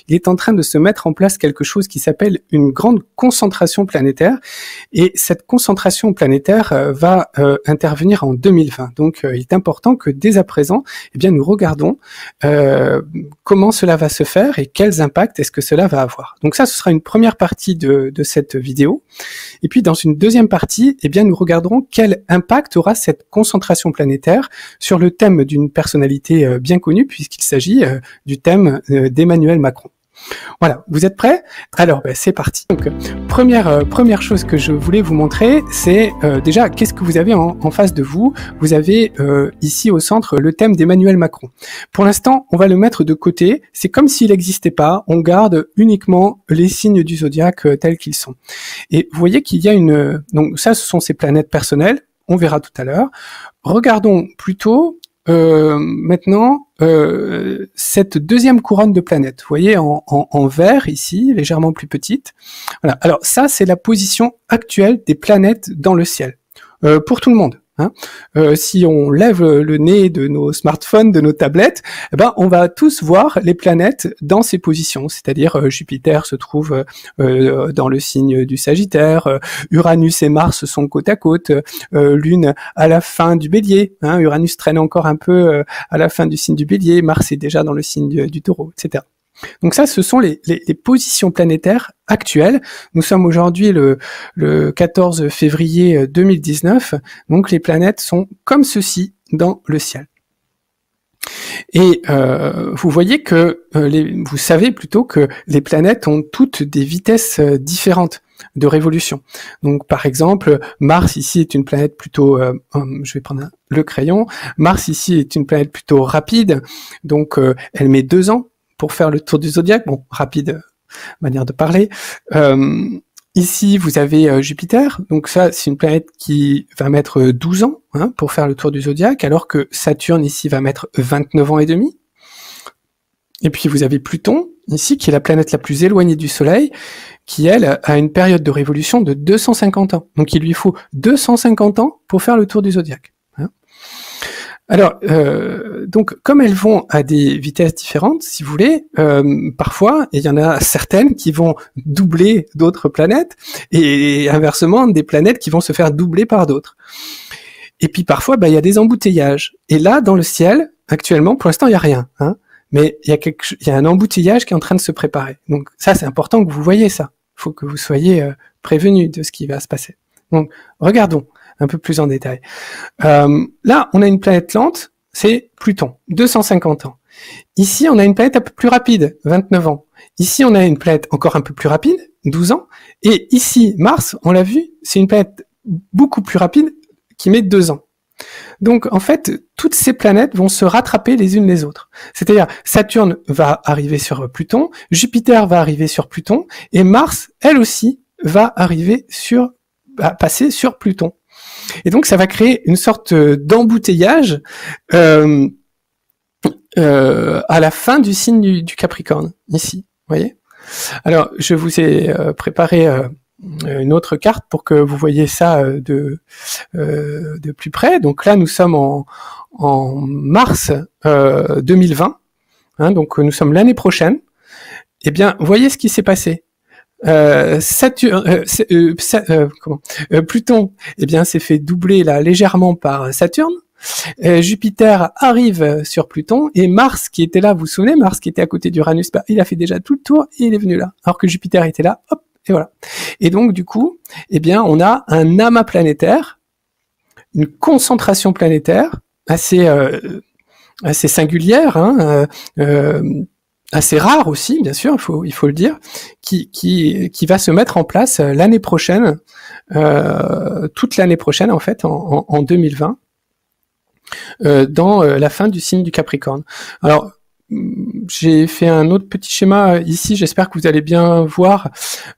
il est en train de se mettre en place quelque chose qui s'appelle une grande concentration planétaire. Et cette concentration planétaire va intervenir en 2020. Donc, il est important que dès à présent, eh bien, nous regardons comment cela va se faire et quels impacts est-ce que cela va avoir. Donc ça, ce sera une première partie de cette vidéo. Et puis, dans une deuxième partie, eh bien, nous regarderons quel impact aura cette concentration planétaire sur le thème d'une personnalité bien connue, puisqu'il s'agit du thème d'Emmanuel Macron. Voilà, vous êtes prêts? Alors, c'est parti. Donc, première chose que je voulais vous montrer, c'est déjà, qu'est-ce que vous avez en face de vous? Vous avez ici au centre le thème d'Emmanuel Macron. Pour l'instant, on va le mettre de côté. C'est comme s'il n'existait pas. On garde uniquement les signes du zodiaque tels qu'ils sont. Et vous voyez qu'il y a donc ça, ce sont ses planètes personnelles. On verra tout à l'heure. Regardons plutôt maintenant cette deuxième couronne de planètes, vous voyez en vert ici, légèrement plus petite. Voilà. Alors ça, c'est la position actuelle des planètes dans le ciel pour tout le monde. Hein. Si on lève le nez de nos smartphones, de nos tablettes, eh ben on va tous voir les planètes dans ces positions. C'est-à-dire Jupiter se trouve dans le signe du Sagittaire, Uranus et Mars sont côte à côte, Lune à la fin du Bélier. Hein, Uranus traîne encore un peu à la fin du signe du Bélier, Mars est déjà dans le signe du Taureau, etc. Donc ça, ce sont les positions planétaires actuelles. Nous sommes aujourd'hui le 14 février 2019, donc les planètes sont comme ceci dans le ciel. Et vous voyez que vous savez plutôt que les planètes ont toutes des vitesses différentes de révolution. Donc par exemple, Mars ici est une planète plutôt, je vais prendre le crayon, Mars ici est une planète plutôt rapide, donc elle met 2 ans pour faire le tour du zodiaque. Bon, rapide manière de parler. Ici, vous avez Jupiter. Donc ça, c'est une planète qui va mettre 12 ans pour faire le tour du zodiaque, alors que Saturne, ici, va mettre 29 ans et demi. Et puis, vous avez Pluton, ici, qui est la planète la plus éloignée du Soleil, qui, elle, a une période de révolution de 250 ans. Donc, il lui faut 250 ans pour faire le tour du zodiaque. Alors, donc, comme elles vont à des vitesses différentes, si vous voulez, parfois, il y en a certaines qui vont doubler d'autres planètes, et inversement, des planètes qui vont se faire doubler par d'autres. Et puis parfois, il y a des embouteillages. Et là, dans le ciel, actuellement, pour l'instant, il n'y a rien, hein, mais il y a un embouteillage qui est en train de se préparer. Donc ça, c'est important que vous voyez ça. Il faut que vous soyez prévenus de ce qui va se passer. Donc, regardons un peu plus en détail. Là, on a une planète lente, c'est Pluton, 250 ans. Ici, on a une planète un peu plus rapide, 29 ans. Ici, on a une planète encore un peu plus rapide, 12 ans. Et ici, Mars, on l'a vu, c'est une planète beaucoup plus rapide qui met 2 ans. Donc, en fait, toutes ces planètes vont se rattraper les unes les autres. C'est-à-dire, Saturne va arriver sur Pluton, Jupiter va arriver sur Pluton, et Mars, elle aussi, va passer sur Pluton. Et donc, ça va créer une sorte d'embouteillage à la fin du signe du Capricorne, ici, vous voyez. Alors, je vous ai préparé une autre carte pour que vous voyez ça de plus près. Donc là, nous sommes en mars 2020, hein, donc nous sommes l'année prochaine. Eh bien, voyez ce qui s'est passé. Pluton, eh bien, s'est fait doubler là légèrement par Saturne. Jupiter arrive sur Pluton et Mars qui était là, vous vous souvenez, Mars qui était à côté d'Uranus, il a fait déjà tout le tour et il est venu là. Alors que Jupiter était là, hop, et voilà. Et donc du coup, eh bien, on a un amas planétaire, une concentration planétaire assez singulière, hein, assez rare aussi, bien sûr, il faut le dire, qui va se mettre en place l'année prochaine, toute l'année prochaine en fait, en 2020, dans la fin du signe du Capricorne. Alors, j'ai fait un autre petit schéma ici, j'espère que vous allez bien voir,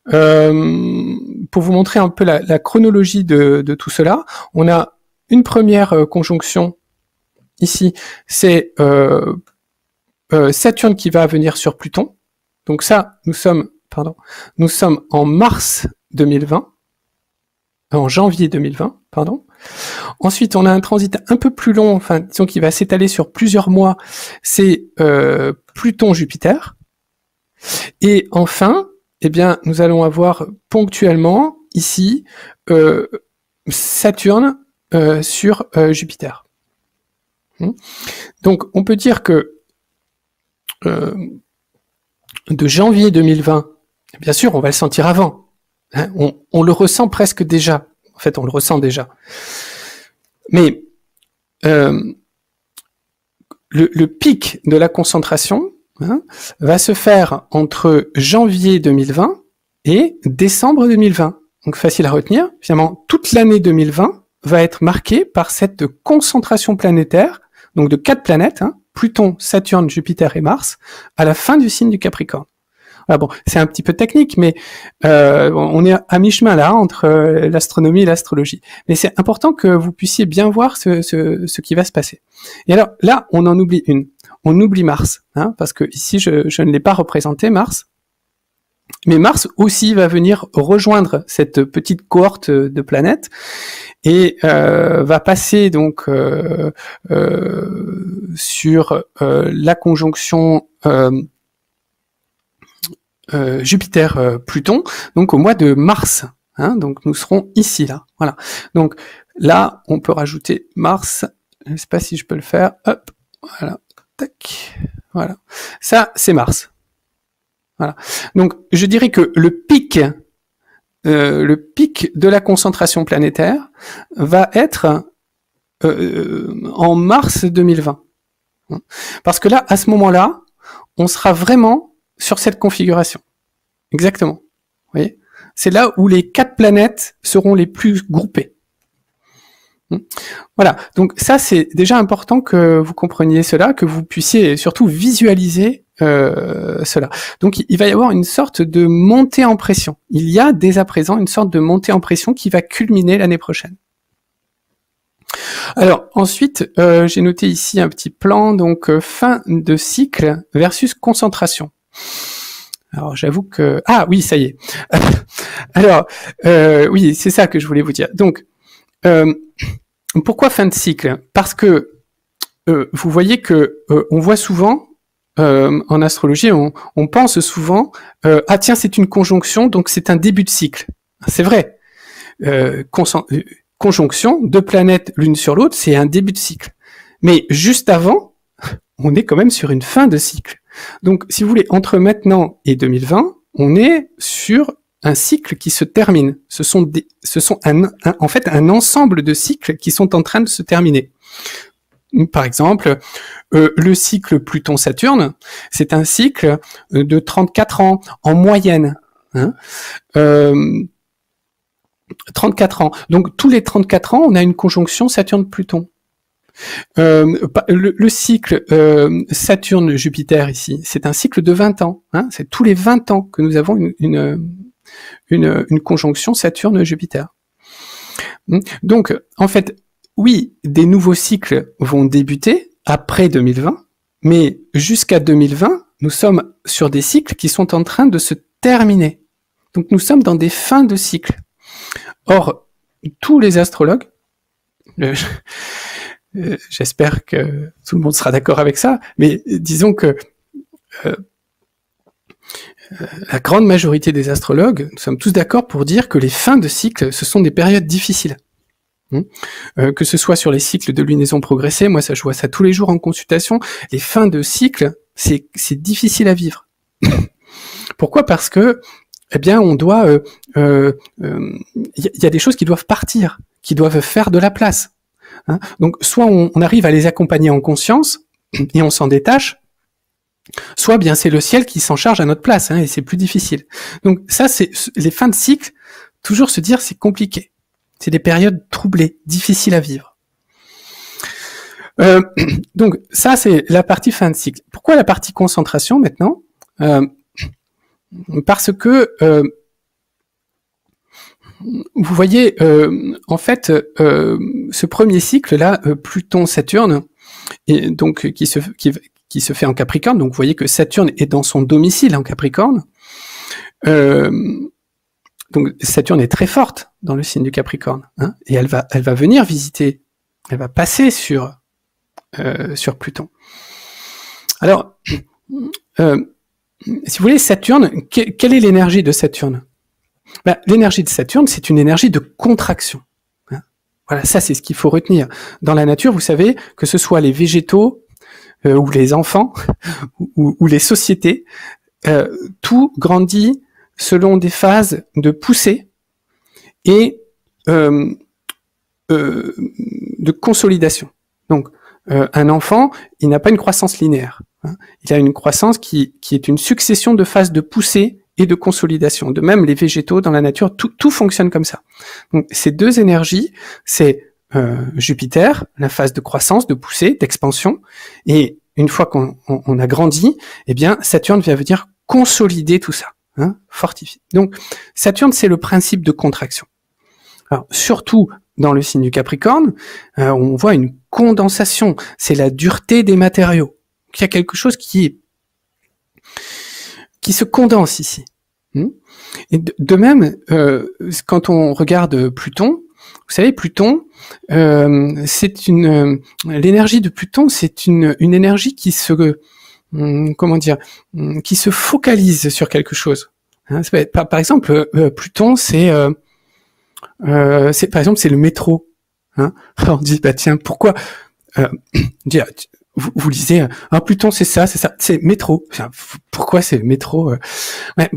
pour vous montrer un peu la chronologie de tout cela. On a une première conjonction ici, c'est Saturne qui va venir sur Pluton. Donc ça, nous sommes en mars 2020, en janvier 2020, pardon. Ensuite, on a un transit un peu plus long, enfin, disons qui va s'étaler sur plusieurs mois, c'est Pluton-Jupiter. Et enfin, eh bien, nous allons avoir ponctuellement ici Saturne sur Jupiter. Donc, on peut dire que de janvier 2020, bien sûr, on va le sentir avant. Hein, on le ressent presque déjà. En fait, on le ressent déjà. Mais le pic de la concentration va se faire entre janvier 2020 et décembre 2020. Donc facile à retenir. Finalement, toute l'année 2020 va être marquée par cette concentration planétaire, donc de 4 planètes, Pluton, Saturne, Jupiter et Mars, à la fin du signe du Capricorne. Ah bon, c'est un petit peu technique, mais on est à mi-chemin là entre l'astronomie et l'astrologie. Mais c'est important que vous puissiez bien voir ce qui va se passer. Et alors là, on en oublie une. On oublie Mars, parce que ici je ne l'ai pas représenté Mars. Mais Mars aussi va venir rejoindre cette petite cohorte de planètes et va passer donc sur la conjonction Jupiter-Pluton, donc au mois de mars. Donc nous serons ici, là. Voilà. Donc là, on peut rajouter Mars. Je ne sais pas si je peux le faire. Hop, voilà. Tac. Voilà. Ça, c'est Mars. Voilà. Donc je dirais que le pic de la concentration planétaire va être en mars 2020. Parce que là, à ce moment-là, on sera vraiment sur cette configuration. Exactement. Vous voyez ? C'est là où les 4 planètes seront les plus groupées. Voilà. Donc ça, c'est déjà important que vous compreniez cela, que vous puissiez surtout visualiser cela. Donc il va y avoir une sorte de montée en pression. Il y a dès à présent une sorte de montée en pression qui va culminer l'année prochaine. Alors ensuite, j'ai noté ici un petit plan, donc fin de cycle versus concentration. Alors j'avoue que... Ah oui, ça y est. Alors, oui, c'est ça que je voulais vous dire. Donc, pourquoi fin de cycle ? Parce que vous voyez que on voit souvent, en astrologie, on pense souvent, ah tiens, c'est une conjonction, donc c'est un début de cycle. C'est vrai. Conjonction, 2 planètes l'une sur l'autre, c'est un début de cycle. Mais juste avant, on est quand même sur une fin de cycle. Donc, si vous voulez, entre maintenant et 2020, on est sur un cycle qui se termine. Ce sont en fait un ensemble de cycles qui sont en train de se terminer. Par exemple, le cycle Pluton-Saturne, c'est un cycle de 34 ans en moyenne. 34 ans. Donc, tous les 34 ans, on a une conjonction Saturne-Pluton. Le cycle Saturne-Jupiter ici, c'est un cycle de 20 ans. C'est tous les 20 ans que nous avons une conjonction Saturne-Jupiter. Donc, en fait, oui, des nouveaux cycles vont débuter après 2020, mais jusqu'à 2020, nous sommes sur des cycles qui sont en train de se terminer. Donc, nous sommes dans des fins de cycle. Or, tous les astrologues, j'espère que tout le monde sera d'accord avec ça, mais disons que la grande majorité des astrologues, nous sommes tous d'accord pour dire que les fins de cycle, ce sont des périodes difficiles. Que ce soit sur les cycles de lunaison progressée, moi ça je vois ça tous les jours en consultation, les fins de cycle, c'est difficile à vivre. Pourquoi ? Parce que eh bien on doit y a des choses qui doivent partir, qui doivent faire de la place. Donc soit on arrive à les accompagner en conscience et on s'en détache, soit bien c'est le ciel qui s'en charge à notre place, et c'est plus difficile. Donc ça c'est les fins de cycle, toujours se dire c'est compliqué. C'est des périodes troublées, difficiles à vivre. Donc ça c'est la partie fin de cycle. Pourquoi la partie concentration maintenant ? Parce que vous voyez, en fait, ce premier cycle-là, Pluton-Saturne, et donc qui se fait en Capricorne. Donc vous voyez que Saturne est dans son domicile en Capricorne. Donc Saturne est très forte dans le signe du Capricorne, et elle va venir visiter, elle va passer sur Pluton. Alors si vous voulez, Saturne, quelle est l'énergie de Saturne? Ben, l'énergie de Saturne, c'est une énergie de contraction. Voilà, ça c'est ce qu'il faut retenir. Dans la nature, vous savez, que ce soit les végétaux ou les enfants ou les sociétés, tout grandit selon des phases de poussée et de consolidation. Donc, un enfant, il n'a pas une croissance linéaire. Il a une croissance qui est une succession de phases de poussée et de consolidation. De même, les végétaux dans la nature, tout fonctionne comme ça. Donc, ces deux énergies, c'est Jupiter, la phase de croissance, de poussée, d'expansion, et une fois qu'on a grandi, eh bien, Saturne vient venir consolider tout ça, fortifier. Donc, Saturne, c'est le principe de contraction. Alors, surtout dans le signe du Capricorne, on voit une condensation, c'est la dureté des matériaux. Il y a quelque chose qui se condense ici. Et de même, quand on regarde Pluton, vous savez, Pluton, c'est l'énergie de Pluton, c'est une énergie qui se, qui se focalise sur quelque chose. Par exemple, Pluton, c'est par exemple, c'est le métro. Alors on dit, bah tiens, pourquoi vous lisez, Pluton, c'est ça, c'est métro. Enfin, pourquoi c'est le métro?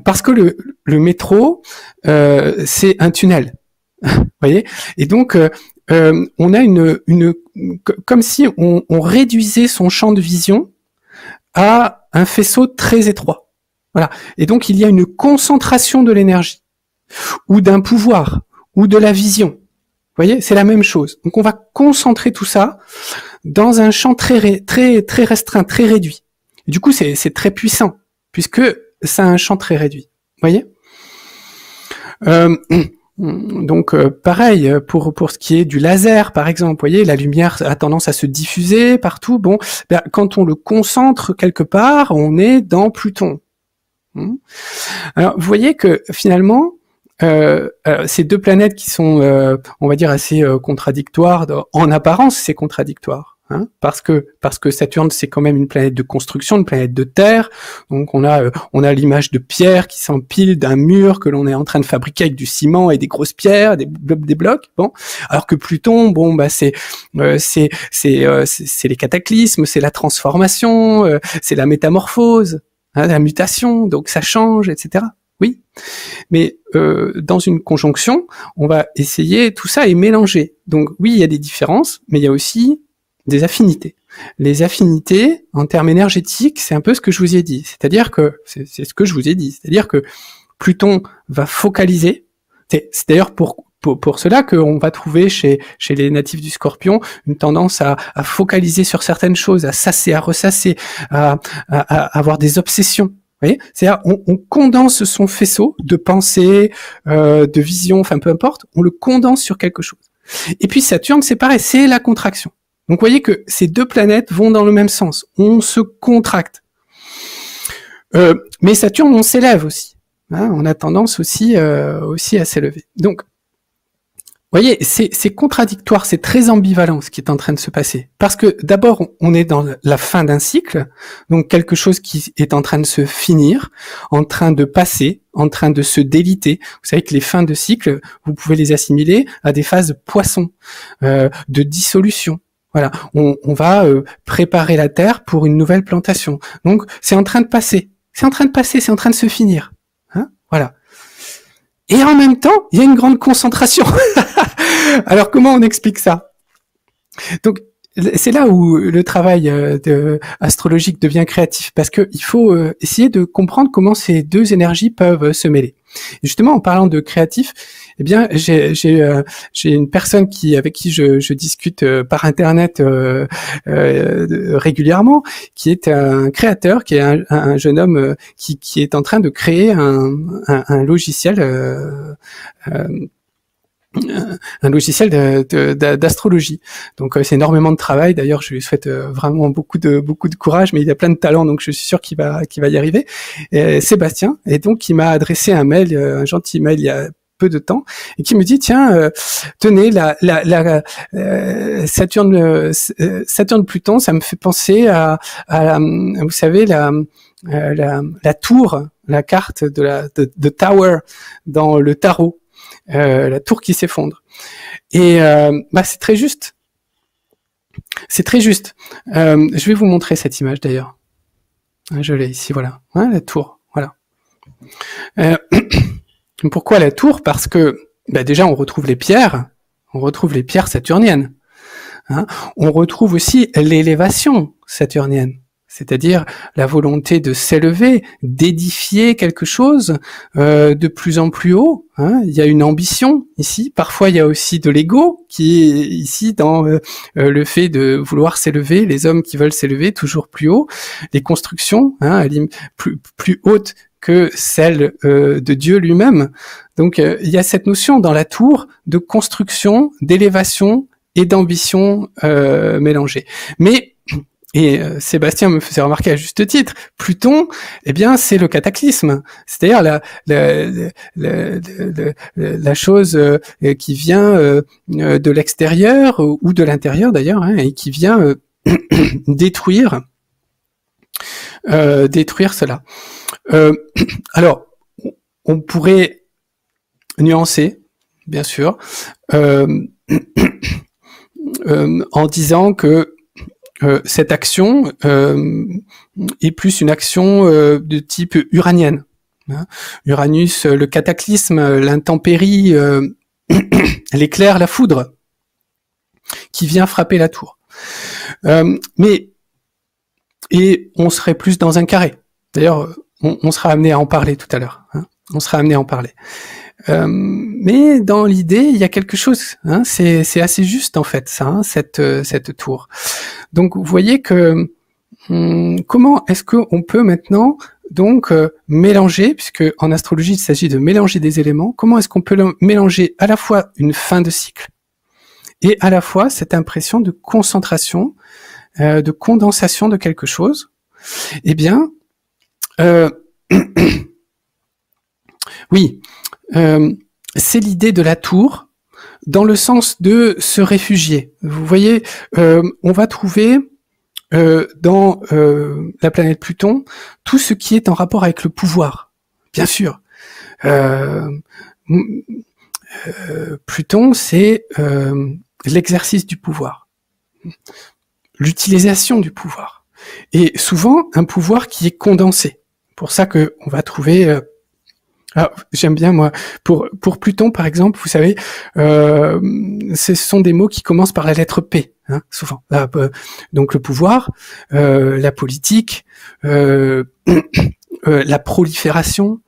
Parce que le métro, c'est un tunnel. Vous voyez? Et donc, on a comme si on réduisait son champ de vision à un faisceau très étroit. Voilà. Et donc, il y a une concentration de l'énergie, ou d'un pouvoir, ou de la vision. Vous voyez? C'est la même chose. Donc, on va concentrer tout ça dans un champ très restreint, très réduit. Et du coup, c'est très puissant, puisque ça a un champ très réduit. Vous voyez? Donc pareil pour ce qui est du laser par exemple, vous voyez, la lumière a tendance à se diffuser partout. Bon, quand on le concentre quelque part, on est dans Pluton. Alors vous voyez que finalement ces deux planètes qui sont on va dire assez contradictoires, en apparence c'est contradictoire. Parce que Saturne c'est quand même une planète de construction, une planète de terre, donc on a l'image de pierre qui s'empile d'un mur que l'on est en train de fabriquer avec du ciment et des grosses pierres, des blocs. Bon, alors que Pluton, bon c'est les cataclysmes, c'est la transformation, c'est la métamorphose, la mutation, donc ça change, etc. Oui, mais dans une conjonction, on va essayer tout ça et mélanger. Donc oui, il y a des différences, mais il y a aussi des affinités. Les affinités, en termes énergétiques, c'est un peu ce que je vous ai dit. C'est-à-dire que, c'est ce que je vous ai dit. C'est-à-dire que Pluton va focaliser. C'est d'ailleurs pour cela qu'on va trouver chez les natifs du Scorpion une tendance à focaliser sur certaines choses, à sasser, à ressasser, à avoir des obsessions. Vous voyez, c'est-à-dire on condense son faisceau de pensée, de vision, enfin peu importe, on le condense sur quelque chose. Et puis Saturne, c'est pareil, c'est la contraction. Donc vous voyez que ces deux planètes vont dans le même sens. On se contracte. Mais Saturne, on s'élève aussi. On a tendance aussi à s'élever. Donc, vous voyez, c'est contradictoire, c'est très ambivalent ce qui est en train de se passer. Parce que d'abord, on est dans la fin d'un cycle, donc quelque chose qui est en train de se finir, en train de passer, en train de se déliter. Vous savez que les fins de cycle, vous pouvez les assimiler à des phases poisson, de dissolution. Voilà, on va préparer la terre pour une nouvelle plantation. Donc, c'est en train de passer. C'est en train de passer, c'est en train de se finir. Voilà. Et en même temps, il y a une grande concentration. Alors, comment on explique ça? Donc, c'est là où le travail astrologique devient créatif, parce que il faut essayer de comprendre comment ces deux énergies peuvent se mêler. Et justement, en parlant de créatif, eh bien, j'ai une personne avec qui je discute par internet régulièrement, qui est un créateur, qui est un jeune homme qui est en train de créer un logiciel. Un logiciel d'astrologie. Donc c'est énormément de travail. D'ailleurs, je lui souhaite vraiment beaucoup de courage, mais il a plein de talent, donc je suis sûr qu'il va y arriver. Sébastien, et donc il m'a adressé un mail, un gentil mail il y a peu de temps, et qui me dit tiens, tenez, Saturne Pluton, ça me fait penser à vous savez la tour, la carte de Tower dans le tarot, la tour qui s'effondre. Et c'est très juste. C'est très juste. Je vais vous montrer cette image d'ailleurs. Je l'ai ici, voilà. La tour, voilà. Pourquoi la tour? Parce que déjà on retrouve les pierres saturniennes. On retrouve aussi l'élévation saturnienne, c'est-à-dire la volonté de s'élever, d'édifier quelque chose de plus en plus haut. Il y a une ambition ici. Parfois, il y a aussi de l'ego qui est ici dans le fait de vouloir s'élever, les hommes qui veulent s'élever toujours plus haut, les constructions plus hautes que celles de Dieu lui-même. Donc, il y a cette notion dans la tour de construction, d'élévation et d'ambition mélangée. Mais Sébastien me faisait remarquer à juste titre, Pluton, c'est le cataclysme, c'est-à-dire la chose qui vient de l'extérieur ou de l'intérieur d'ailleurs, et qui vient détruire cela. Alors, on pourrait nuancer, bien sûr, en disant que cette action est plus une action de type uranienne. Uranus, le cataclysme, l'intempérie, l'éclair, la foudre, qui vient frapper la tour. Et on serait plus dans un carré. D'ailleurs, on sera amené à en parler tout à l'heure. On sera amené à en parler. Mais dans l'idée, il y a quelque chose. C'est assez juste en fait, ça, cette tour. Donc, vous voyez que comment est-ce qu'on peut maintenant donc mélanger, puisque en astrologie il s'agit de mélanger des éléments. Comment est-ce qu'on peut mélanger à la fois une fin de cycle et à la fois cette impression de concentration, de condensation de quelque chose? Oui. C'est l'idée de la tour dans le sens de se réfugier. Vous voyez, on va trouver dans la planète Pluton tout ce qui est en rapport avec le pouvoir, bien sûr. Pluton, c'est l'exercice du pouvoir, l'utilisation du pouvoir, et souvent un pouvoir qui est condensé. Pour ça que on va trouver alors, j'aime bien moi pour Pluton par exemple, vous savez, ce sont des mots qui commencent par la lettre P, souvent. Donc le pouvoir, la politique, la prolifération,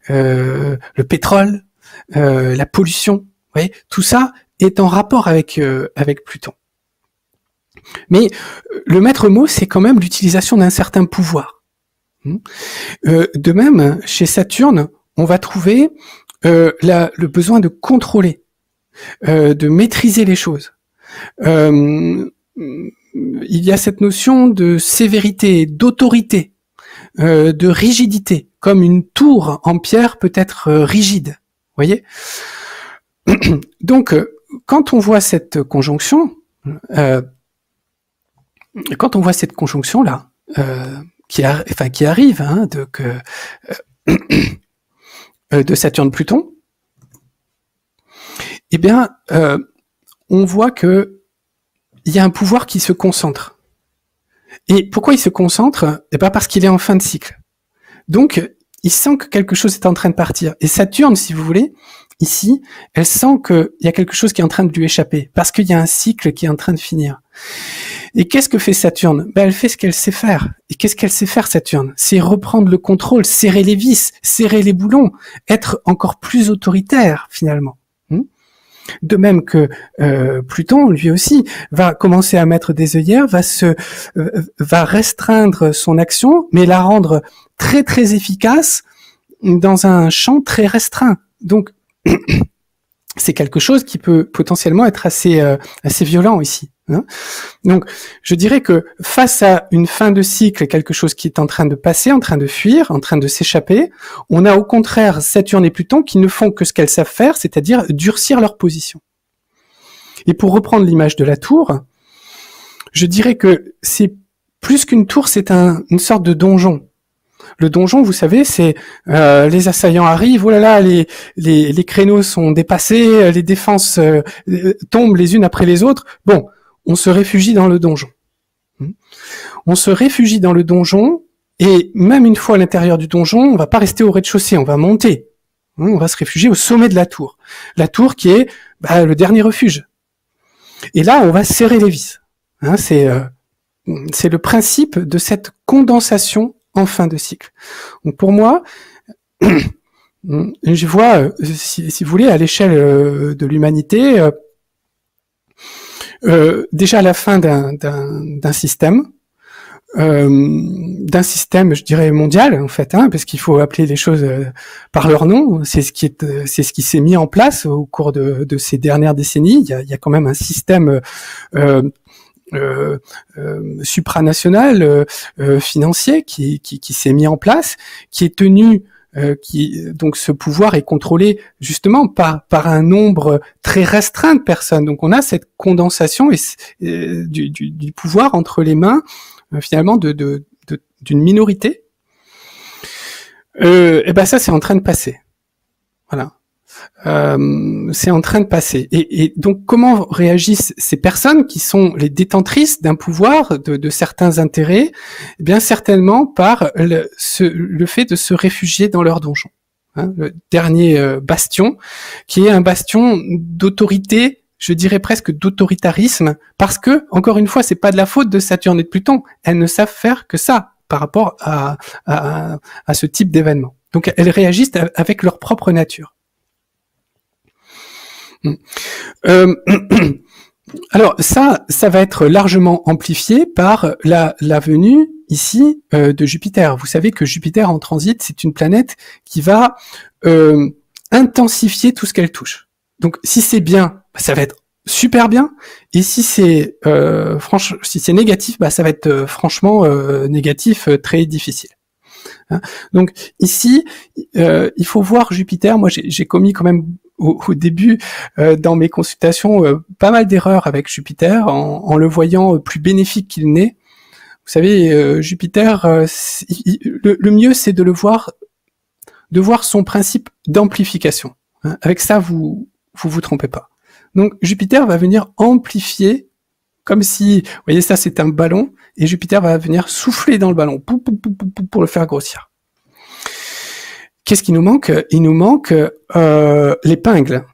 le pétrole, la pollution. Vous voyez, tout ça est en rapport avec Pluton. Mais le maître mot, c'est quand même l'utilisation d'un certain pouvoir. De même, chez Saturne, on va trouver le besoin de contrôler, de maîtriser les choses. Il y a cette notion de sévérité, d'autorité, de rigidité, comme une tour en pierre peut être rigide. Vous voyez ? Donc, quand on voit cette conjonction, là, qui arrive, de Saturne-Pluton, on voit que il y a un pouvoir qui se concentre. Et pourquoi il se concentre? Parce qu'il est en fin de cycle. Donc, il sent que quelque chose est en train de partir. Et Saturne, si vous voulez, ici, elle sent qu'il y a quelque chose qui est en train de lui échapper, parce qu'il y a un cycle qui est en train de finir. Et qu'est-ce que fait Saturne? Elle fait ce qu'elle sait faire. Et qu'est-ce qu'elle sait faire, Saturne? C'est reprendre le contrôle, serrer les vis, serrer les boulons, être encore plus autoritaire, finalement. De même que Pluton, lui aussi, va commencer à mettre des œillères, va restreindre son action, mais la rendre très très efficace dans un champ très restreint. Donc, c'est quelque chose qui peut potentiellement être assez violent ici. Donc, je dirais que face à une fin de cycle, quelque chose qui est en train de passer, en train de fuir, en train de s'échapper, on a au contraire Saturne et Pluton qui ne font que ce qu'elles savent faire, c'est-à-dire durcir leur position. Et pour reprendre l'image de la tour, je dirais que c'est plus qu'une tour, c'est une sorte de donjon. Le donjon, vous savez, c'est les assaillants arrivent, oh là là, les créneaux sont dépassés, les défenses tombent les unes après les autres. Bon, on se réfugie dans le donjon. On se réfugie dans le donjon, et même une fois à l'intérieur du donjon, on va pas rester au rez-de-chaussée, on va monter. On va se réfugier au sommet de la tour. La tour qui est le dernier refuge. Et là, on va serrer les vis. C'est le principe de cette condensation en fin de cycle. Donc pour moi, je vois, si vous voulez, à l'échelle de l'humanité, déjà la fin d'un système, je dirais mondial en fait, parce qu'il faut appeler les choses par leur nom. C'est ce qui s'est mis en place au cours de ces dernières décennies. Il y a quand même un système supranational financier qui s'est mis en place, qui est tenu donc ce pouvoir est contrôlé justement par un nombre très restreint de personnes. Donc on a cette condensation du pouvoir entre les mains finalement d'une minorité. Et ben ça c'est en train de passer. Voilà. C'est en train de passer. Et donc, comment réagissent ces personnes qui sont les détentrices d'un pouvoir, de certains intérêts? Eh bien, certainement par le fait de se réfugier dans leur donjon. Le dernier bastion, qui est un bastion d'autorité, je dirais presque d'autoritarisme, parce que, encore une fois, c'est pas de la faute de Saturne et de Pluton. Elles ne savent faire que ça par rapport à ce type d'événement. Donc, elles réagissent avec leur propre nature. Alors ça va être largement amplifié par la venue ici de Jupiter. Vous savez que Jupiter en transit, c'est une planète qui va intensifier tout ce qu'elle touche. Donc si c'est bien, ça va être super bien, et si c'est si c'est négatif, ça va être franchement négatif, très difficile. Donc ici, il faut voir Jupiter. Moi, j'ai commis quand même au début dans mes consultations pas mal d'erreurs avec Jupiter en le voyant plus bénéfique qu'il n'est. Vous savez, Jupiter, le mieux c'est de voir son principe d'amplification. Avec ça, vous trompez pas. Donc Jupiter va venir amplifier, comme si, vous voyez ça, c'est un ballon, et Jupiter va venir souffler dans le ballon pour le faire grossir. Qu'est-ce qui nous manque? Il nous manque l'épingle.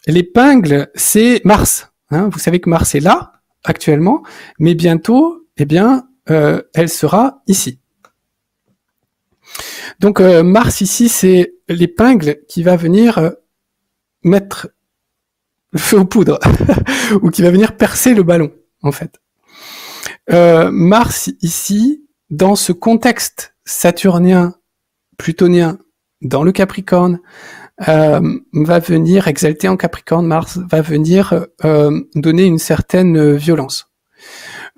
L'épingle, c'est Mars. Vous savez que Mars est là, actuellement, mais bientôt, elle sera ici. Donc Mars ici, c'est l'épingle qui va venir mettre le feu aux poudres, ou qui va venir percer le ballon, en fait. Mars ici, dans ce contexte saturnien, plutonien, dans le Capricorne, va venir exalter en Capricorne. Mars va venir donner une certaine violence.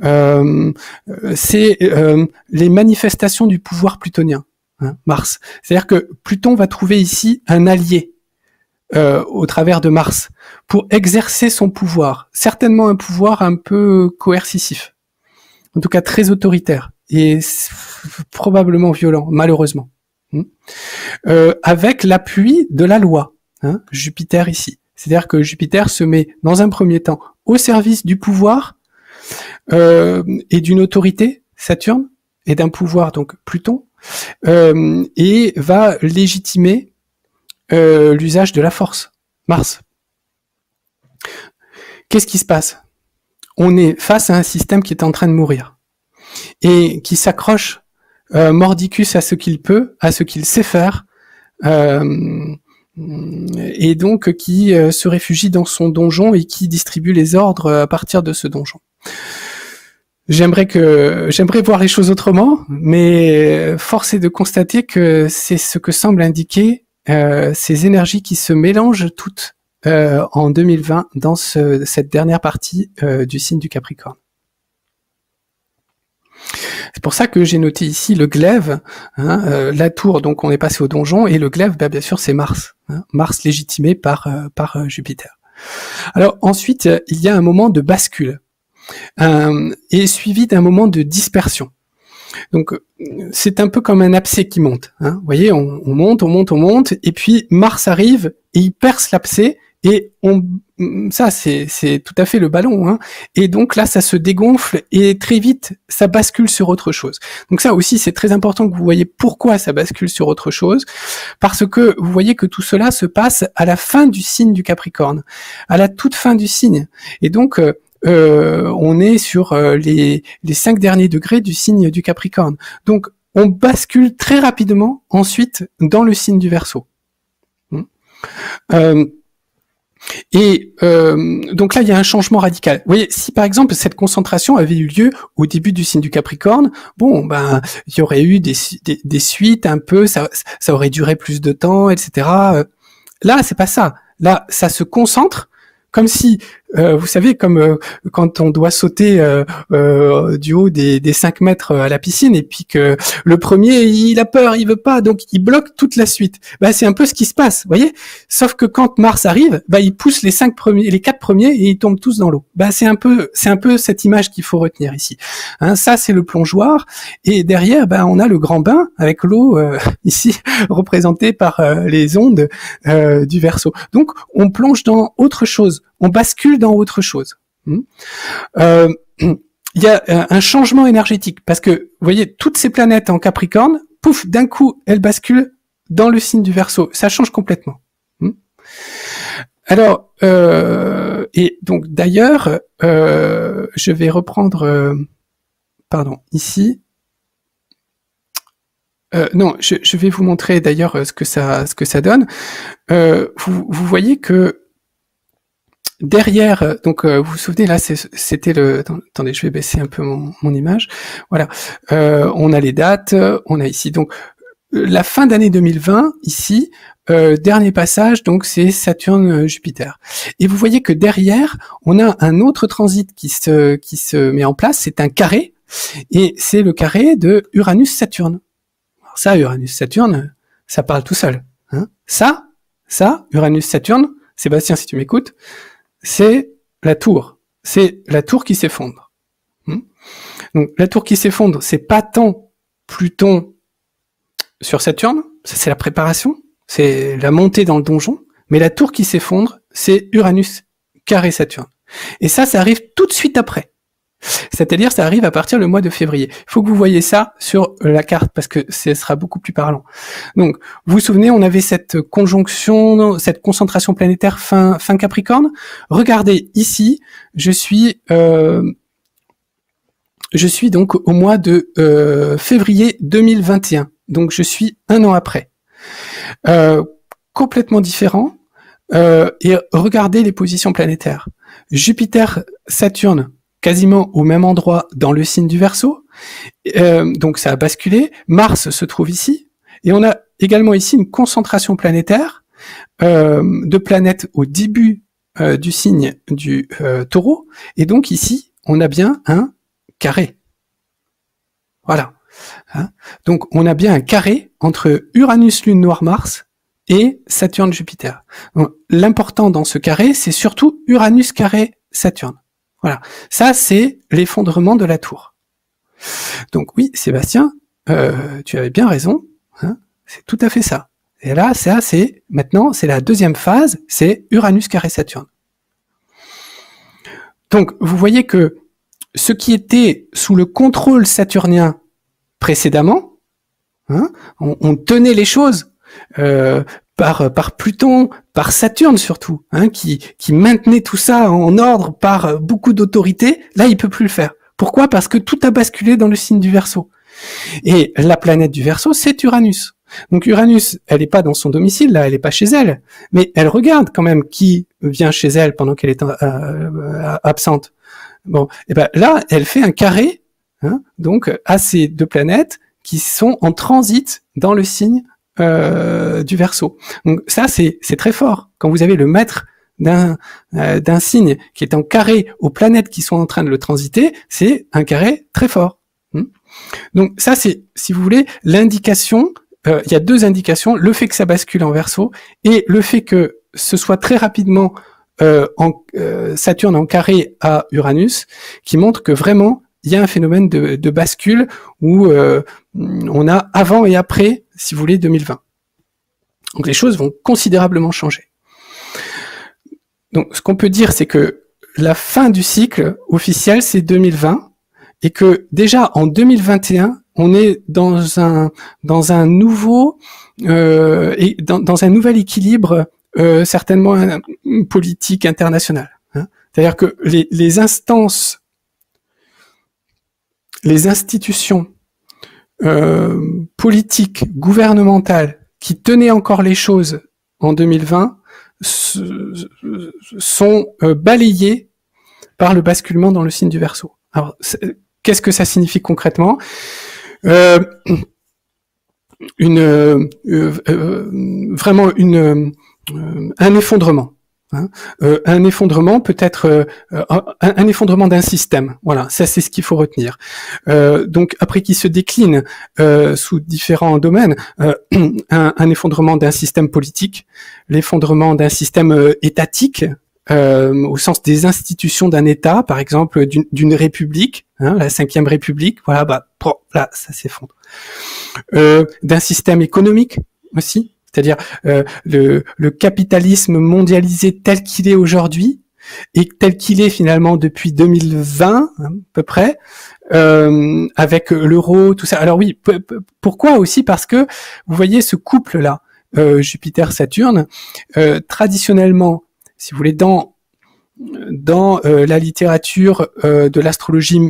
C'est les manifestations du pouvoir plutonien, Mars. C'est-à-dire que Pluton va trouver ici un allié au travers de Mars pour exercer son pouvoir, certainement un pouvoir un peu coercitif, en tout cas très autoritaire et probablement violent, malheureusement. Avec l'appui de la loi, Jupiter ici. C'est-à-dire que Jupiter se met dans un premier temps au service du pouvoir et d'une autorité, Saturne, et d'un pouvoir, donc Pluton, et va légitimer l'usage de la force, Mars. Qu'est-ce qui se passe? On est face à un système qui est en train de mourir et qui s'accroche mordicus à ce qu'il peut, à ce qu'il sait faire, et donc qui se réfugie dans son donjon et qui distribue les ordres à partir de ce donjon. J'aimerais voir les choses autrement, mais force est de constater que c'est ce que semble indiquer ces énergies qui se mélangent toutes en 2020 dans cette dernière partie du signe du Capricorne. C'est pour ça que j'ai noté ici le glaive, la tour, donc on est passé au donjon, et le glaive, bien sûr, c'est Mars, Mars légitimé par Jupiter. Alors ensuite, il y a un moment de bascule, et suivi d'un moment de dispersion. Donc c'est un peu comme un abcès qui monte. Hein. Vous voyez, on monte, et puis Mars arrive et il perce l'abcès et ça c'est tout à fait le ballon. Hein. Et donc là, ça se dégonfle et très vite, ça bascule sur autre chose. Donc ça aussi, c'est très important que vous voyez pourquoi ça bascule sur autre chose, parce que vous voyez que tout cela se passe à la fin du signe du Capricorne, à la toute fin du signe. Et donc on est sur les 5 derniers degrés du signe du Capricorne. Donc, on bascule très rapidement ensuite dans le signe du Verseau. Donc là, il y a un changement radical. Vous voyez, si par exemple cette concentration avait eu lieu au début du signe du Capricorne, bon, ben, il y aurait eu des suites un peu, ça aurait duré plus de temps, etc. Là, c'est pas ça. Là, ça se concentre. Comme si, vous savez, comme quand on doit sauter du haut des 5 mètres à la piscine, et puis que le premier, il a peur, il veut pas, donc il bloque toute la suite. Bah, c'est un peu ce qui se passe, vous voyez. Sauf que quand Mars arrive, bah, il pousse les 4 premiers, et ils tombent tous dans l'eau. Bah, c'est un peu cette image qu'il faut retenir ici. Hein, ça, c'est le plongeoir, et derrière, bah, on a le grand bain avec l'eau ici représentée par les ondes du Verseau. Donc, on plonge dans autre chose. On bascule dans autre chose. Il y a un changement énergétique parce que, vous voyez, toutes ces planètes en Capricorne, pouf, d'un coup, elles basculent dans le signe du Verseau. Ça change complètement. Alors, et donc d'ailleurs, je vais reprendre, ici. Non, je vais vous montrer d'ailleurs ce que ça donne. Vous voyez que derrière, donc vous vous souvenez là, c'était le. Attendez, je vais baisser un peu mon image. Voilà, on a les dates, on a ici donc la fin d'année 2020 ici. Dernier passage, donc c'est Saturne-Jupiter. Et vous voyez que derrière, on a un autre transit qui se met en place. C'est un carré, et c'est le carré de Uranus-Saturne. Alors ça, Uranus-Saturne, ça parle tout seul. Hein. Ça, Uranus-Saturne. Sébastien, si tu m'écoutes. C'est la tour. C'est la tour qui s'effondre. Donc la tour qui s'effondre, c'est pas tant Pluton sur Saturne, ça c'est la préparation, c'est la montée dans le donjon, mais la tour qui s'effondre, c'est Uranus carré Saturne. Et ça arrive tout de suite après. C'est-à-dire, ça arrive à partir du mois de février. Il faut que vous voyez ça sur la carte parce que ce sera beaucoup plus parlant. Donc, vous vous souvenez, on avait cette conjonction, cette concentration planétaire fin Capricorne. Regardez ici, je suis donc au mois de février 2021. Donc, je suis 1 an après. Complètement différent. Et regardez les positions planétaires. Jupiter, Saturne, quasiment au même endroit dans le signe du Verseau. Donc ça a basculé. Mars se trouve ici. Et on a également ici une concentration planétaire de planètes au début du signe du Taureau. Et donc ici, on a bien un carré. Voilà. Hein, donc on a bien un carré entre Uranus, Lune Noire, Mars et Saturne, Jupiter. L'important dans ce carré, c'est surtout Uranus carré Saturne. Voilà, ça c'est l'effondrement de la tour. Donc oui, Sébastien, tu avais bien raison, hein, c'est tout à fait ça. Et là, ça c'est maintenant, c'est la deuxième phase, c'est Uranus carré Saturne. Donc vous voyez que ce qui était sous le contrôle saturnien précédemment, hein, on tenait les choses par Pluton, par Saturne surtout, hein, qui maintenait tout ça en ordre par beaucoup d'autorité. Là, il peut plus le faire. Pourquoi ? Parce que tout a basculé dans le signe du Verseau. Et la planète du Verseau, c'est Uranus. Donc Uranus, elle n'est pas dans son domicile, là, elle n'est pas chez elle, mais elle regarde quand même qui vient chez elle pendant qu'elle est absente. Bon, et ben là, elle fait un carré, hein, donc à ces deux planètes qui sont en transit dans le signe du Verseau. Donc ça, c'est très fort. Quand vous avez le maître d'un signe qui est en carré aux planètes qui sont en train de le transiter, c'est un carré très fort. Donc ça, c'est, si vous voulez, l'indication. Il y a deux indications, le fait que ça bascule en Verseau et le fait que ce soit très rapidement Saturne en carré à Uranus, qui montre que vraiment il y a un phénomène de bascule où on a avant et après, si vous voulez, 2020. Donc les choses vont considérablement changer. Donc ce qu'on peut dire, c'est que la fin du cycle officiel, c'est 2020, et que déjà en 2021, on est dans un nouveau et dans un nouvel équilibre certainement politique international. Hein. C'est-à-dire que les instances, les institutions politiques, gouvernementales qui tenaient encore les choses en 2020 sont balayées par le basculement dans le signe du Verseau. Alors, qu'est-ce que ça signifie concrètement ? Vraiment un effondrement. Hein, un effondrement peut être un effondrement d'un système. Voilà, ça c'est ce qu'il faut retenir. Donc après qui se décline sous différents domaines, un effondrement d'un système politique, l'effondrement d'un système étatique. Au sens des institutions d'un État, par exemple d'une république, hein, la 5e République, voilà, là, ça s'effondre. D'un système économique aussi, c'est-à-dire le capitalisme mondialisé tel qu'il est aujourd'hui et tel qu'il est finalement depuis 2020 hein, à peu près, avec l'euro, tout ça. Alors oui, pourquoi aussi ? Parce que vous voyez ce couple-là, Jupiter-Saturne, traditionnellement, si vous voulez, dans la littérature de l'astrologie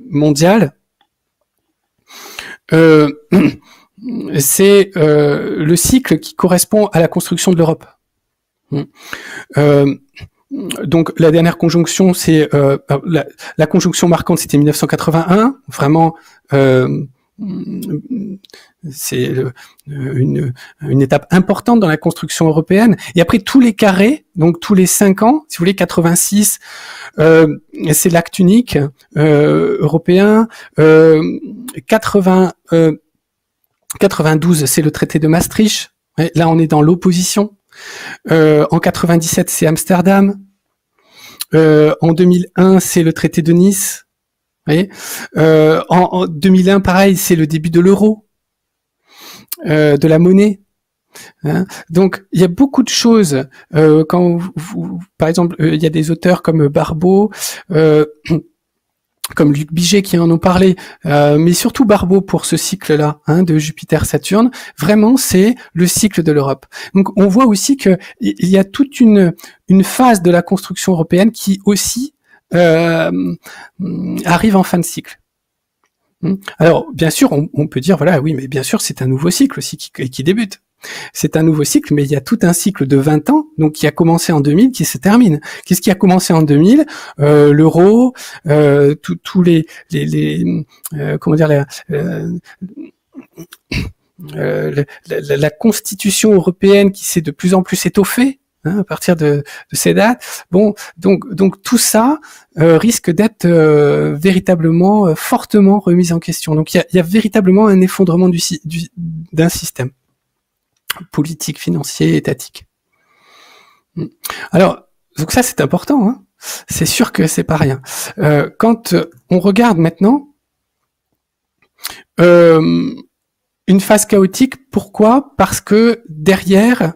mondiale, c'est le cycle qui correspond à la construction de l'Europe. Donc la dernière conjonction, c'est la conjonction marquante, c'était 1981, vraiment. C'est une étape importante dans la construction européenne. Et après tous les carrés, donc tous les 5 ans, si vous voulez, 86, c'est l'acte unique européen. 92, c'est le traité de Maastricht. Ouais, là, on est dans l'opposition. En 97, c'est Amsterdam. En 2001, c'est le traité de Nice. Vous voyez, en 2001, pareil, c'est le début de l'euro, de la monnaie. Hein. Donc, il y a beaucoup de choses. Quand par exemple, il y a des auteurs comme Barbeau, comme Luc Biget qui en ont parlé, mais surtout Barbeau pour ce cycle-là, hein, de Jupiter-Saturne. Vraiment, c'est le cycle de l'Europe. Donc, on voit aussi que il y a toute une phase de la construction européenne qui aussi arrive en fin de cycle. Alors, bien sûr, on peut dire, voilà, oui, mais bien sûr, c'est un nouveau cycle aussi qui débute. C'est un nouveau cycle, mais il y a tout un cycle de 20 ans, donc qui a commencé en 2000, qui se termine. Qu'est-ce qui a commencé en 2000 ? L'euro, tous les comment dire, la constitution européenne qui s'est de plus en plus étoffée. Hein, à partir de ces dates, bon, donc tout ça risque d'être véritablement fortement remis en question. Donc il y a véritablement un effondrement d'un système politique, financier, étatique. Alors, donc ça c'est important. Hein. C'est sûr que c'est pas rien. Quand on regarde maintenant une phase chaotique, pourquoi ? Parce que derrière,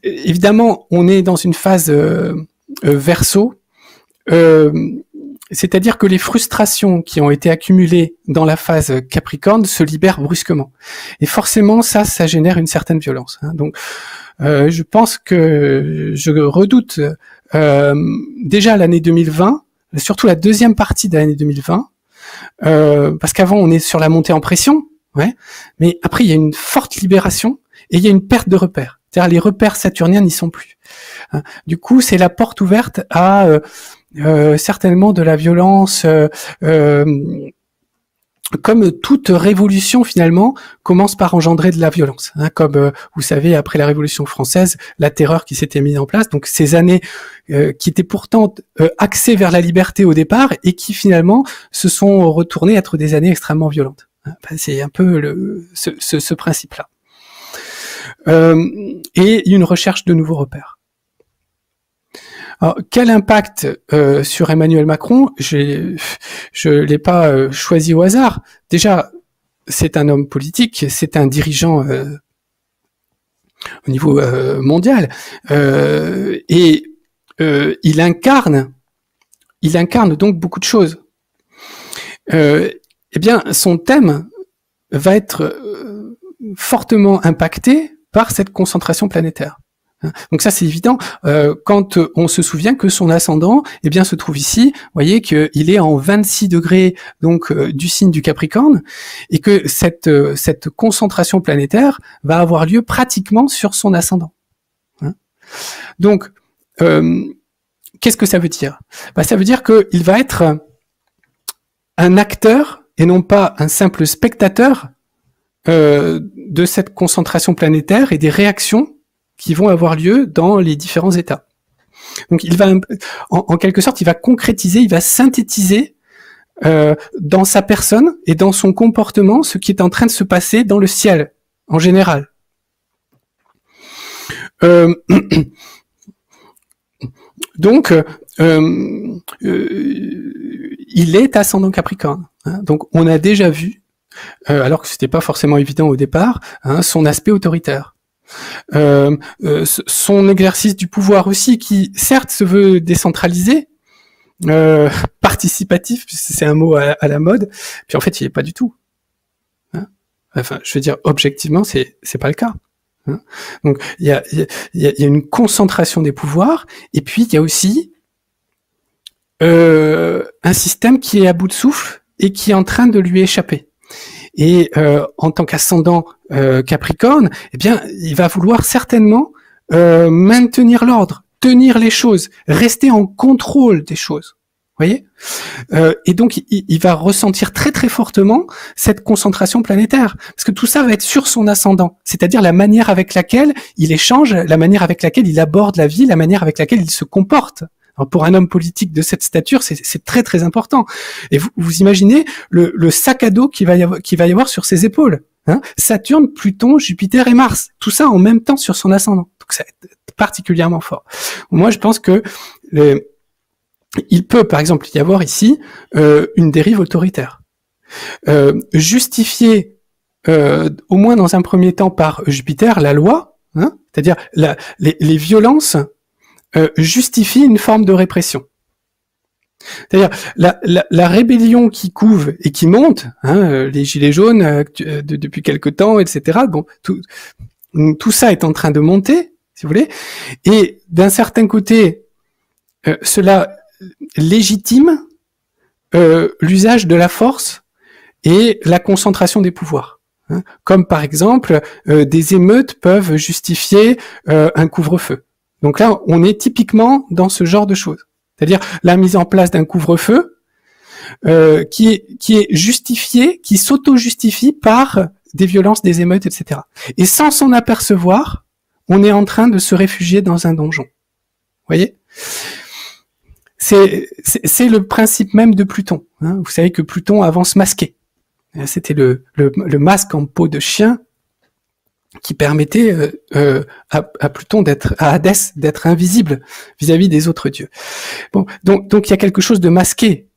évidemment, on est dans une phase Verseau, c'est-à-dire que les frustrations qui ont été accumulées dans la phase Capricorne se libèrent brusquement. Et forcément, ça génère une certaine violence. Hein. Donc, je pense que je redoute déjà l'année 2020, surtout la deuxième partie de l'année 2020, parce qu'avant on est sur la montée en pression, ouais, mais après il y a une forte libération et il y a une perte de repères. C'est-à-dire les repères saturniens n'y sont plus. Hein. Du coup, c'est la porte ouverte à certainement de la violence. Comme toute révolution finalement commence par engendrer de la violence, hein, comme vous savez après la Révolution française, la terreur qui s'était mise en place, donc ces années qui étaient pourtant axées vers la liberté au départ et qui finalement se sont retournées être des années extrêmement violentes. C'est un peu ce principe-là. Et une recherche de nouveaux repères. Alors, quel impact sur Emmanuel Macron? Je l'ai pas choisi au hasard. Déjà, c'est un homme politique, c'est un dirigeant au niveau mondial, et il incarne donc beaucoup de choses. Eh bien, son thème va être fortement impacté par cette concentration planétaire. Donc ça, c'est évident. Quand on se souvient que son ascendant, eh bien, se trouve ici. Vous voyez qu'il est en 26 degrés donc du signe du Capricorne, et que cette concentration planétaire va avoir lieu pratiquement sur son ascendant. Donc, qu'est-ce que ça veut dire? Ça veut dire qu'il va être un acteur et non pas un simple spectateur de cette concentration planétaire et des réactions qui vont avoir lieu dans les différents états. Donc il va, en quelque sorte, il va concrétiser, il va synthétiser dans sa personne et dans son comportement ce qui est en train de se passer dans le ciel, en général. Donc, il est ascendant Capricorne. Donc on a déjà vu, alors que c'était pas forcément évident au départ, son aspect autoritaire. Son exercice du pouvoir aussi, qui certes se veut décentralisé, participatif, puisque c'est un mot à la mode, puis en fait il est pas du tout. Enfin, je veux dire, objectivement, c'est pas le cas. Donc il y a une concentration des pouvoirs, et puis il y a aussi un système qui est à bout de souffle et qui est en train de lui échapper. Et en tant qu'ascendant Capricorne, eh bien, il va vouloir certainement maintenir l'ordre, tenir les choses, rester en contrôle des choses. Vous voyez ? Et donc, il va ressentir très très fortement cette concentration planétaire, parce que tout ça va être sur son ascendant, c'est-à-dire la manière avec laquelle il échange, la manière avec laquelle il aborde la vie, la manière avec laquelle il se comporte. Alors pour un homme politique de cette stature, c'est très très important. Et vous imaginez le sac à dos qu'il va y avoir sur ses épaules. Saturne, Pluton, Jupiter et Mars, tout ça en même temps sur son ascendant. Donc c'est particulièrement fort. Moi, je pense que il peut, par exemple, y avoir ici une dérive autoritaire, justifiée au moins dans un premier temps par Jupiter, la loi, c'est-à-dire les violences justifient une forme de répression. C'est-à-dire la rébellion qui couve et qui monte, les gilets jaunes depuis quelque temps, etc. Bon, tout ça est en train de monter, si vous voulez, et d'un certain côté, cela légitime l'usage de la force et la concentration des pouvoirs. Comme par exemple, des émeutes peuvent justifier un couvre-feu. Donc là, on est typiquement dans ce genre de choses. C'est-à-dire la mise en place d'un couvre-feu qui est justifié, qui s'auto-justifie par des violences, des émeutes, etc. Et sans s'en apercevoir, on est en train de se réfugier dans un donjon. Vous voyez ? C'est le principe même de Pluton. Vous savez que Pluton avance masqué. C'était le masque en peau de chien qui permettait à Pluton à Hadès d'être invisible vis-à-vis des autres dieux. Bon, donc il y a quelque chose de masqué.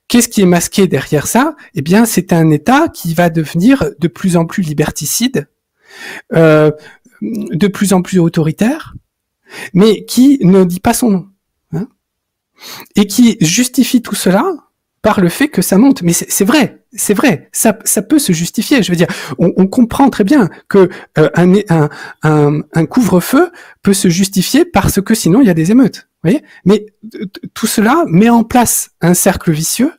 Qu'est-ce qui est masqué derrière ça ? Eh bien, c'est un État qui va devenir de plus en plus liberticide, de plus en plus autoritaire, mais qui ne dit pas son nom, et qui justifie tout cela par le fait que ça monte. Mais c'est vrai, ça peut se justifier. Je veux dire, on comprend très bien que un couvre-feu peut se justifier parce que sinon il y a des émeutes. Vous voyez ? Mais tout cela met en place un cercle vicieux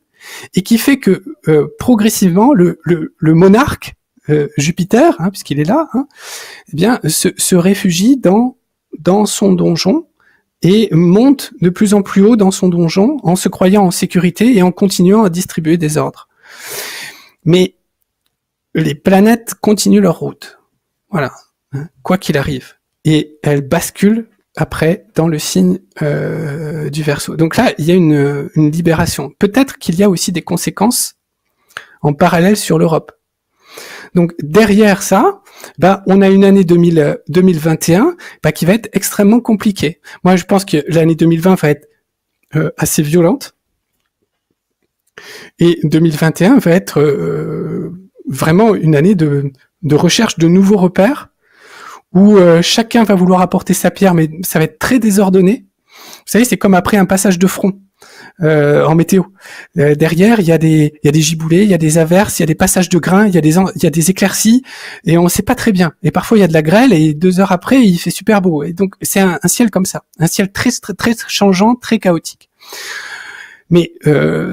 et qui fait que progressivement le monarque Jupiter, puisqu'il est là, eh bien se réfugie dans son donjon et monte de plus en plus haut dans son donjon en se croyant en sécurité et en continuant à distribuer des ordres. Mais les planètes continuent leur route. Voilà. Quoi qu'il arrive. Et elles basculent après dans le signe du Verseau. Donc là, il y a une libération. Peut-être qu'il y a aussi des conséquences en parallèle sur l'Europe. Donc derrière ça, on a une année 2021 qui va être extrêmement compliquée. Moi, je pense que l'année 2020 va être assez violente. Et 2021 va être vraiment une année de recherche de nouveaux repères où chacun va vouloir apporter sa pierre, mais ça va être très désordonné. Vous savez, c'est comme après un passage de front en météo. Derrière, il y a des giboulées, il y a des averses, il y a des passages de grains, il y a des éclaircies, et on ne sait pas très bien. Et parfois, il y a de la grêle, et 2 heures après, il fait super beau. Et donc, c'est un ciel comme ça, un ciel très changeant, très chaotique. Mais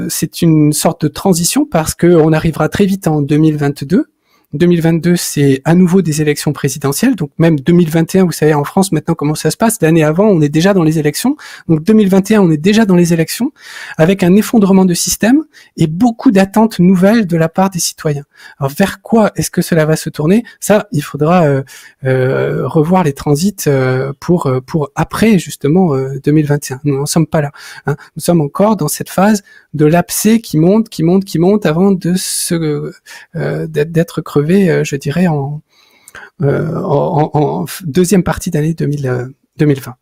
c'est une sorte de transition parce que on arrivera très vite en 2022. 2022, c'est à nouveau des élections présidentielles. Donc même 2021, vous savez, en France, maintenant, comment ça se passe? L'année avant, on est déjà dans les élections. Donc 2021, on est déjà dans les élections avec un effondrement de système et beaucoup d'attentes nouvelles de la part des citoyens. Alors vers quoi est-ce que cela va se tourner? Ça, il faudra revoir les transits pour après, justement, 2021. Nous n'en sommes pas là. Hein. Nous sommes encore dans cette phase de l'abcès qui monte avant de d'être crevé, je dirais, en deuxième partie d'année 2020.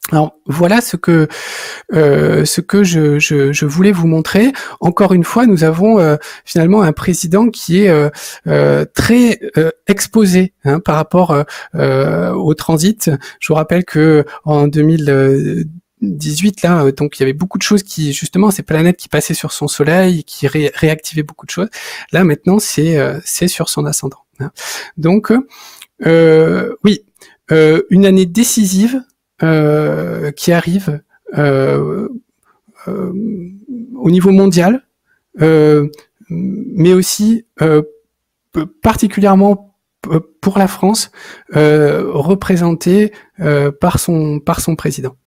Alors voilà ce que je voulais vous montrer. Encore une fois, nous avons finalement un président qui est très exposé par rapport au transit. Je vous rappelle que en 2018 là, donc il y avait beaucoup de choses qui, justement, ces planètes qui passaient sur son soleil, qui réactivaient beaucoup de choses. Là maintenant, c'est sur son ascendant. Hein. Donc oui, une année décisive qui arrive au niveau mondial, mais aussi particulièrement pour la France, représentée par son président.